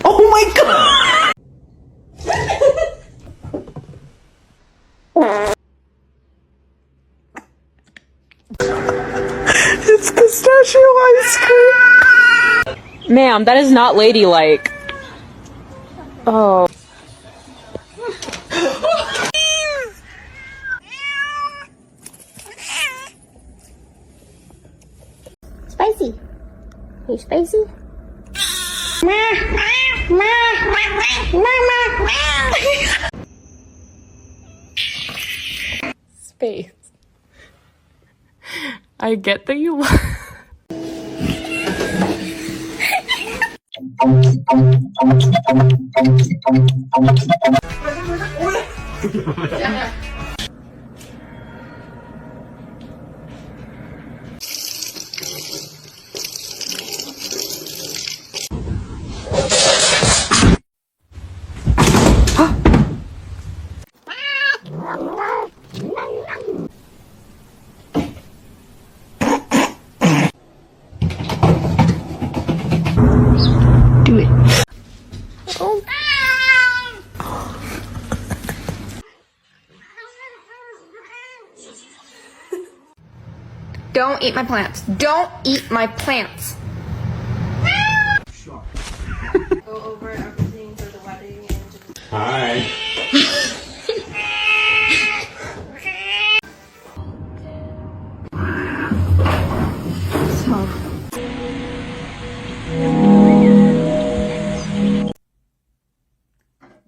Oh my god! It's pistachio ice cream! Ma'am, that is not ladylike. Oh. Spicy. Hey, Spicy. Space. I get that you Do it. Don't eat my plants. Don't eat my plants. Go over everything for the wedding and just... Hi.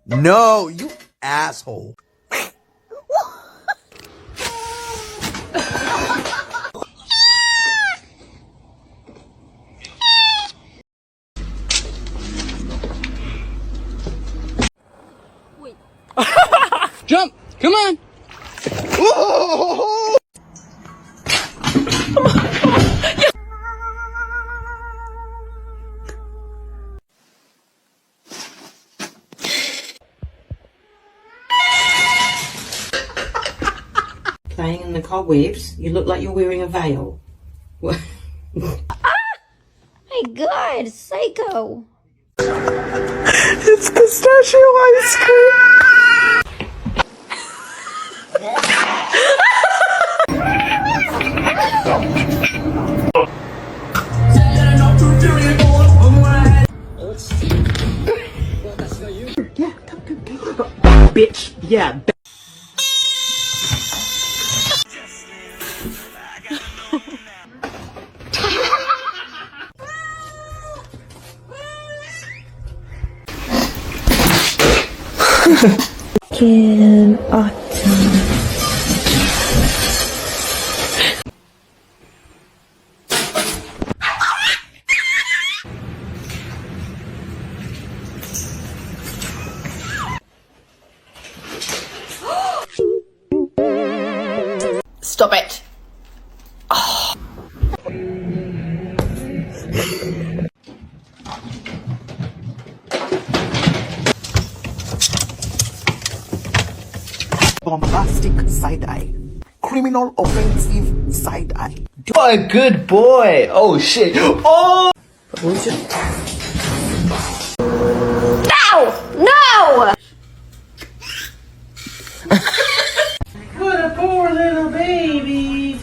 No, you asshole. Jump! Come on! Whoa! Playing in the cobwebs, you look like you're wearing a veil. My God, psycho. It's pistachio ice cream! Bitch, yeah. Kid autumn. Stop it. Bombastic side-eye. Criminal offensive side-eye. What a good boy! Oh shit! Oh! No! What a poor little baby!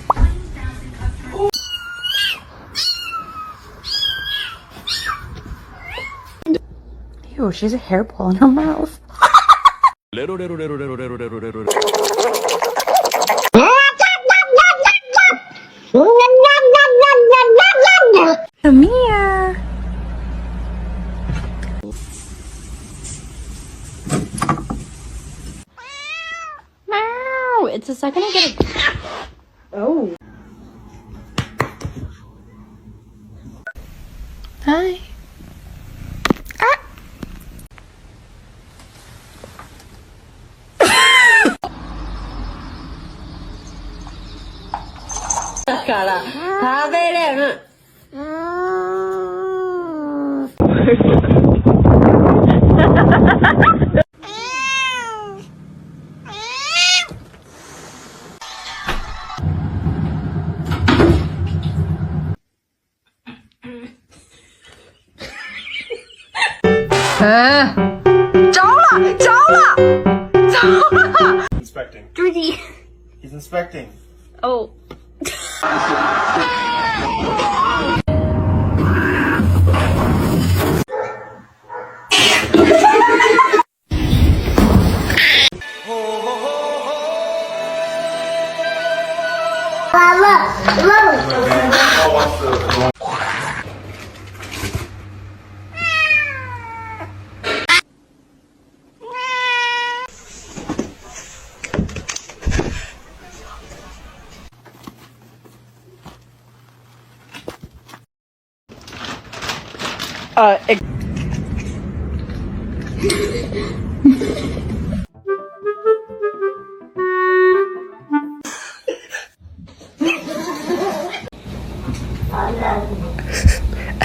Ew, she has a hairball in her mouth. Come here. Meow. It's the second I get a... Oh. Hi. Inspecting. Georgie. He's inspecting. Oh.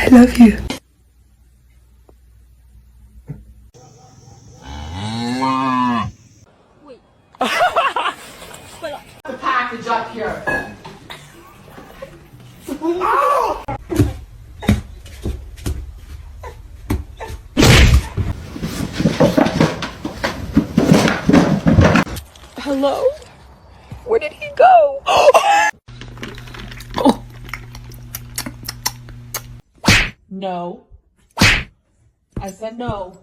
I love you. The package up here. Hello? Where did he go? No. I said no.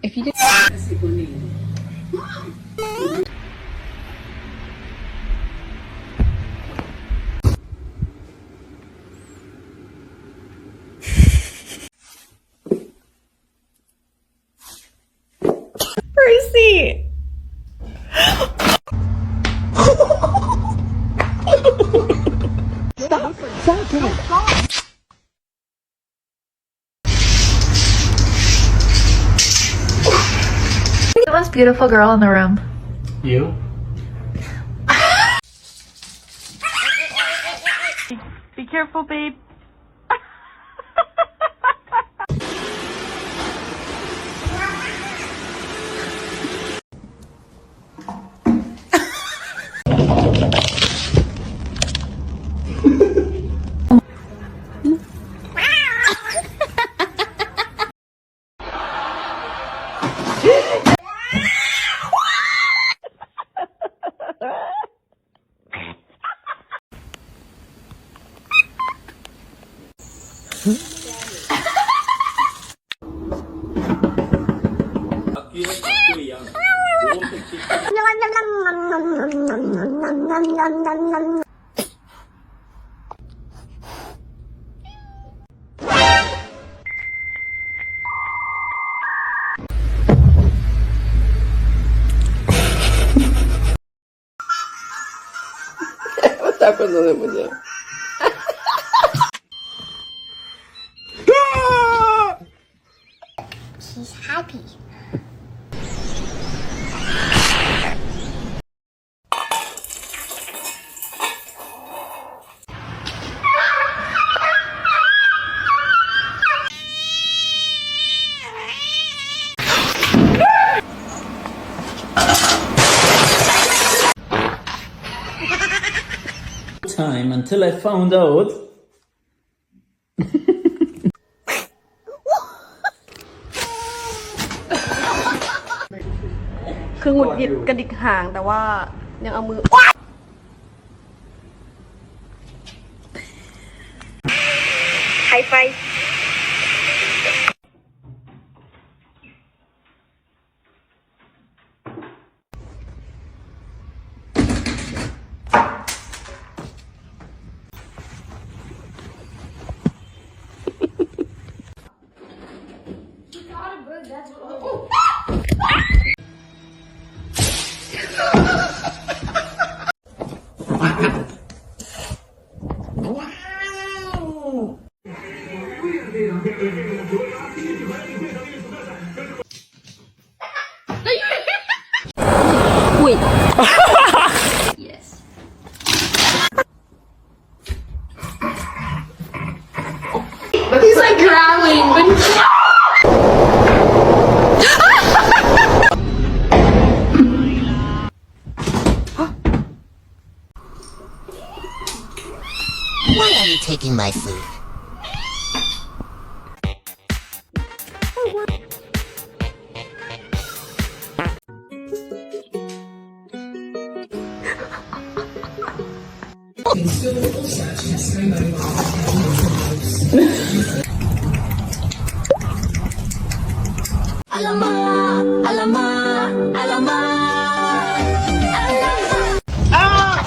If you did. Percy! The most beautiful girl in the room. You? Be careful, babe. Está pasando mucho. She's happy. Time until I found out. คือหงุดหงิดกระดิกหางแต่ว่ายังเอามือไฮไฟ Wait. Yes. He's like growling, but eating my food.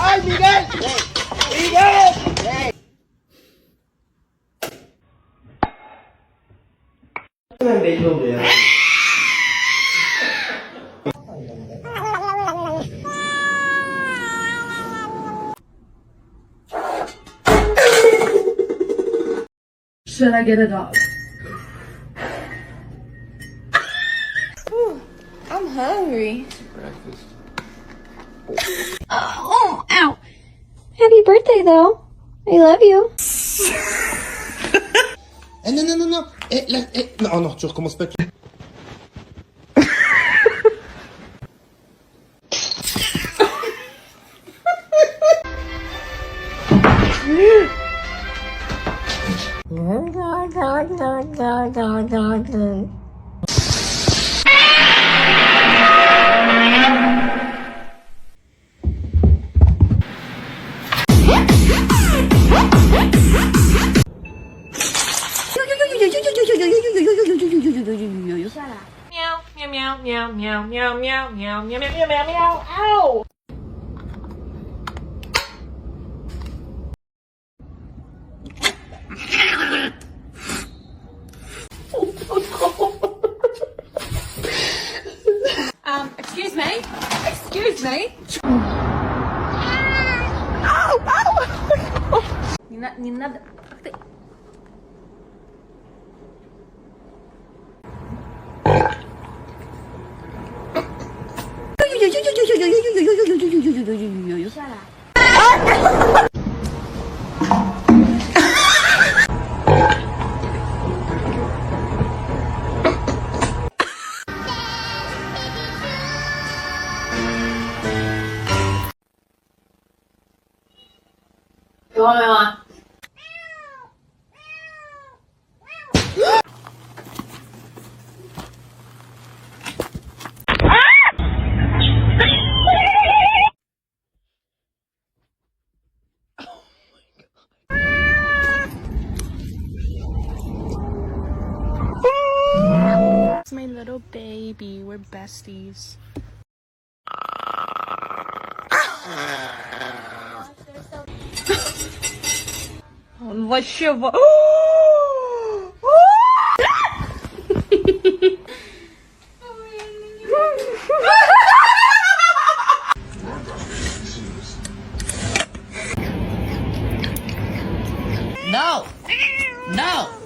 ¡Ay, Miguel! ¡Miguel! Should I get a dog? I'm hungry. Oh, ow. Happy birthday, though. I love you. Non. Non, tu recommences pas. Meow, meow, meow, meow, meow, meow, meow, meow, meow, meow, meow, meow, ow! Excuse me? Excuse me? Не надо. It's my little baby. We're besties. Он вообще... No! No!